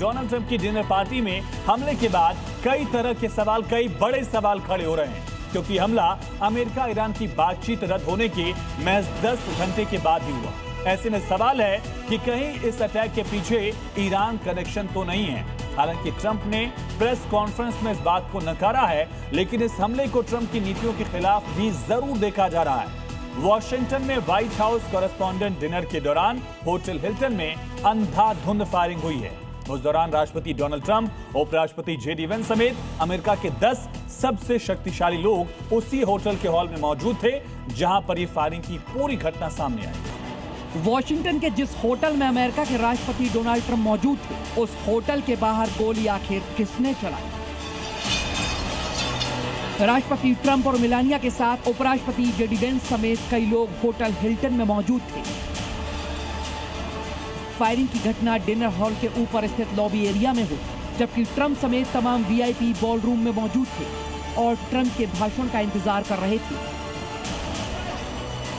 Donald Trump की dinner party में हमले के बाद कई तरह के सवाल, कई बड़े सवाल खड़े हो रहे हैं, क्योंकि हमला अमेरिका ईरान की बातचीत रद्द होने के महज 10 घंटे के बाद ही हुआ। ऐसे में सवाल है कि कहीं इस अटैक के पीछे ईरान कनेक्शन तो नहीं है। हालांकि ट्रंप ने प्रेस कॉन्फ्रेंस में इस बात को नकारा है, लेकिन इस हमले को ट्रंप की नीतियों के खिलाफ भी जरूर देखा जा रहा है। वॉशिंगटन में व्हाइट हाउस कॉरेस्पॉन्डेंट डिनर के दौरान होटल हिल्टन में अंधाधुंध फायरिंग हुई है। उस दौरान राष्ट्रपति डोनाल्ड ट्रंप, उपराष्ट्रपति जेडी वेंस समेत अमेरिका के 10 सबसे शक्तिशाली लोग उसी होटल के हॉल में मौजूद थे, जहां पर यह फायरिंग की पूरी घटना सामने आई। वॉशिंगटन के जिस होटल में अमेरिका के राष्ट्रपति डोनाल्ड ट्रंप मौजूद थे, उस होटल के बाहर गोली आखिर किसने चलाई? राष्ट्रपति ट्रंप और मेलानिया के साथ उपराष्ट्रपति जेडी वेंस समेत कई लोग होटल हिल्टन में मौजूद थे। फायरिंग की घटना डिनर हॉल के ऊपर स्थित लॉबी एरिया में हुई, जबकि ट्रंप समेत तमाम वीआईपी बॉलरूम में मौजूद थे और ट्रंप के भाषण का इंतजार कर रहे थे।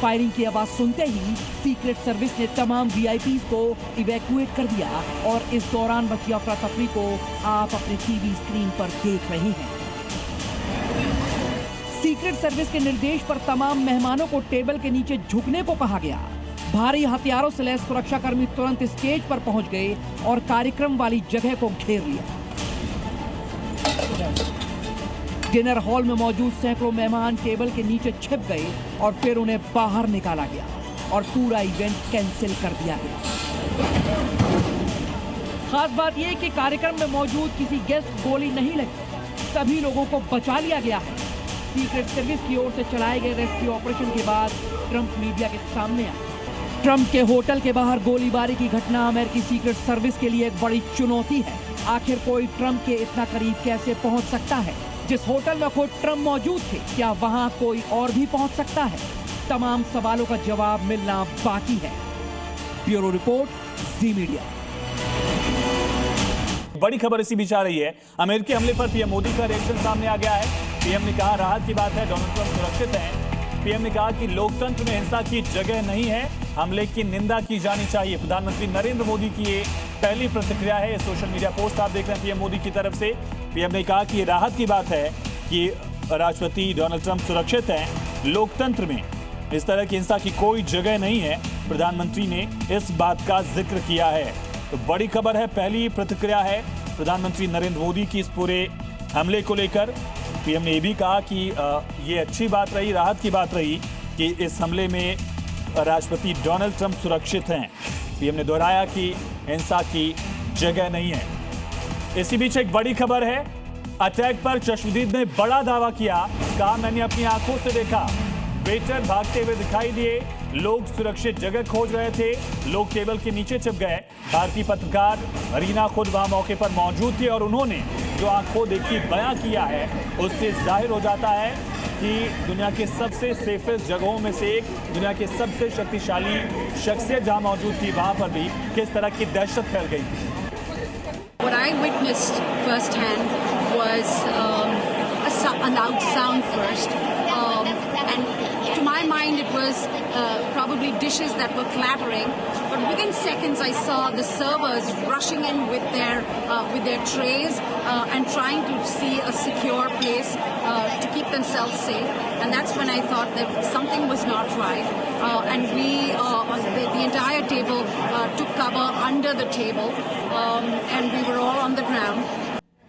फायरिंग की आवाज सुनते ही सीक्रेट सर्विस ने तमाम वीआईपीज को इवैक्यूएट कर दिया और इस दौरान बची अफरा तफरी को आप अपने टीवी स्क्रीन पर देख रहे हैं। सीक्रेट सर्विस के निर्देश पर तमाम मेहमानों को टेबल के नीचे झुकने को कहा गया। भारी हथियारों से लैस सुरक्षाकर्मी तुरंत स्टेज पर पहुंच गए और कार्यक्रम वाली जगह को घेर लिया। डिनर हॉल में मौजूद सैकड़ों मेहमान टेबल के नीचे छिप गए और फिर उन्हें बाहर निकाला गया और पूरा इवेंट कैंसिल कर दिया गया। खास बात यह कि कार्यक्रम में मौजूद किसी गेस्ट गोली नहीं लगी, सभी लोगों को बचा लिया गया है। सीक्रेट सर्विस की ओर से चलाए गए रेस्क्यू ऑपरेशन के बाद ट्रंप मीडिया के सामने आए। ट्रंप के होटल के बाहर गोलीबारी की घटना अमेरिकी सीक्रेट सर्विस के लिए एक बड़ी चुनौती है। आखिर कोई ट्रंप के इतना करीब कैसे पहुंच सकता है? जिस होटल में खुद ट्रंप मौजूद थे, क्या वहां कोई और भी पहुंच सकता है? तमाम सवालों का जवाब मिलना बाकी है। ब्यूरो रिपोर्ट, जी मीडिया। बड़ी खबर इसी बीच आ रही है। अमेरिकी हमले पर पीएम मोदी का रिएक्शन सामने आ गया है। पीएम ने कहा, राहत की बात है, डोनाल्ड ट्रंप सुरक्षित हैं। पीएम ने कहा कि लोकतंत्र में हिंसा की जगह नहीं है, हमले की निंदा की जानी चाहिए। प्रधानमंत्री नरेंद्र मोदी की ये पहली प्रतिक्रिया है। सोशल मीडिया पोस्ट आप देख रहे हैं पीएम मोदी की तरफ से। पीएम ने कहा कि ये राहत की बात है कि राष्ट्रपति डोनाल्ड ट्रंप सुरक्षित हैं। लोकतंत्र में इस तरह की हिंसा की कोई जगह नहीं है, प्रधानमंत्री ने इस बात का जिक्र किया है। तो बड़ी खबर है, पहली प्रतिक्रिया है प्रधानमंत्री नरेंद्र मोदी की इस पूरे हमले को लेकर। पीएम ने भी कहा कि ये अच्छी बात रही, राहत की बात रही कि इस हमले में राष्ट्रपति डोनाल्ड ट्रंप सुरक्षित हैं। पीएम ने दोहराया कि हिंसा की जगह नहीं है। इसी बीच एक बड़ी खबर है, अटैक पर चश्मदीद ने बड़ा दावा किया। कहा, मैंने अपनी आंखों से देखा, वेटर भागते हुए दिखाई दिए, लोग सुरक्षित जगह खोज रहे थे, लोग टेबल के नीचे छिप गए। भारतीय पत्रकार रीना खुद वहां मौके पर मौजूद थी और उन्होंने जो आंखों देखी बयां किया है, उससे जाहिर हो जाता है कि दुनिया के सबसे सेफेस्ट जगहों में से एक, दुनिया के सबसे शक्तिशाली शख्सियत जहां मौजूद थी, वहां पर भी किस तरह की दहशत फैल गई थी। What I witnessed firsthand was a loud sound first, and to my mind it was probably dishes that were clattering. But within seconds, I saw the servers rushing in with their trays and trying to see a secure place to keep themselves safe. And that's when I thought that something was not right. And the entire table took cover under the table, and we were all on the ground.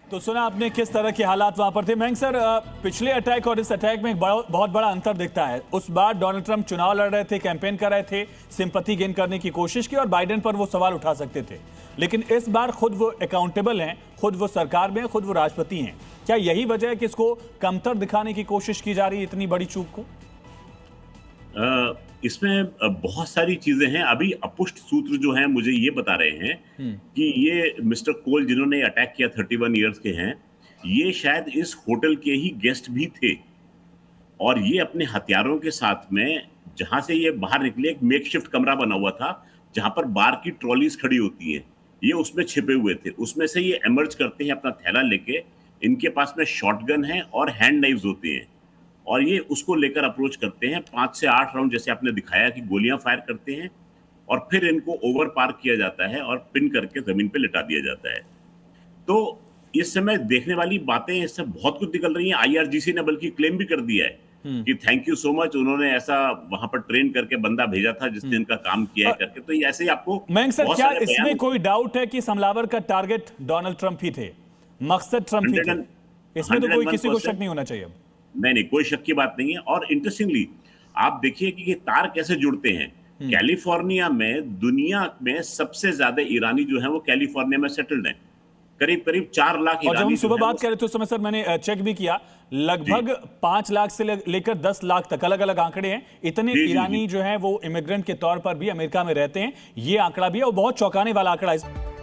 तो सुना आपने किस तरह के हालात वहां पर थे। महंग सर, पिछले अटैक और इस अटैक में एक बहुत बड़ा अंतर दिखता है। उस बार डोनाल्ड ट्रंप चुनाव लड़ रहे थे, कैंपेन कर रहे थे, सिंपैथी गेन करने की कोशिश की और बाइडेन पर वो सवाल उठा सकते थे। लेकिन इस बार खुद वो अकाउंटेबल हैं, खुद वो सरकार में, खुद वो राष्ट्रपति हैं। क्या यही वजह है कि इसको कमतर दिखाने की कोशिश की जा रही है, इतनी बड़ी चूक को? इसमें बहुत सारी चीजें हैं। अभी अपुष्ट सूत्र जो हैं मुझे ये बता रहे हैं कि ये मिस्टर कोल जिन्होंने अटैक किया 31 इयर्स के हैं, ये शायद इस होटल के ही गेस्ट भी थे और ये अपने हथियारों के साथ में, जहां से ये बाहर निकले, एक मेकशिफ्ट कमरा बना हुआ था जहां पर बार की ट्रॉलीज खड़ी होती हैं, ये उसमें छिपे हुए थे। उसमें से ये एमर्ज करते हैं अपना थैला लेके। इनके पास में शॉटगन है और हैंड नाइव्स होते हैं और ये उसको लेकर अप्रोच करते हैं। 5 से 8 राउंड, जैसे आपने दिखाया, कि गोलियां फायर करते हैं और फिर इनको ओवर पार किया जाता है और पिन करके जमीन पे लिटा दिया जाता है। तो इस समय देखने वाली बातें इससे बहुत कुछ निकल रही हैं। आईआरजीसी ने बल्कि क्लेम भी कर दिया है कि थैंक यू सो मच, उन्होंने ऐसा वहां पर ट्रेन करके बंदा भेजा था जिसने इनका काम किया है करके। तो ये ऐसे ही आपको मयंक सर, बहुत क्या सारे इसमें बयान- कोई डाउट है कि हमलावर का टारगेट डोनाल्ड ट्रंप ही थे, मकसद ट्रंप ही थे? 100 इसमें तो कोई किसी को 101% शक नहीं होना चाहिए अब। नहीं, कोई शक की बात नहीं है। और इंटरेस्टिंगली आप देखिए कि ये तार कैसे जुड़ते हैं। कैलिफोर्निया में दुनिया में सबसे ज्यादा ईरानी जो है वो कैलिफोर्निया में सेटल्ड हैं। करीब 4 लाख और जब हम ईरानी सुबह जो है बात कर रहे थे उस समय सर मैंने चेक भी किया, लगभग 5 लाख से लेकर 10 लाख तक अलग अलग आंकड़े हैं। इतने जी, जी, ईरानी जो हैं वो इमिग्रेंट के तौर पर भी अमेरिका में रहते हैं, ये आंकड़ा भी है और बहुत चौंकाने वाला आंकड़ा है।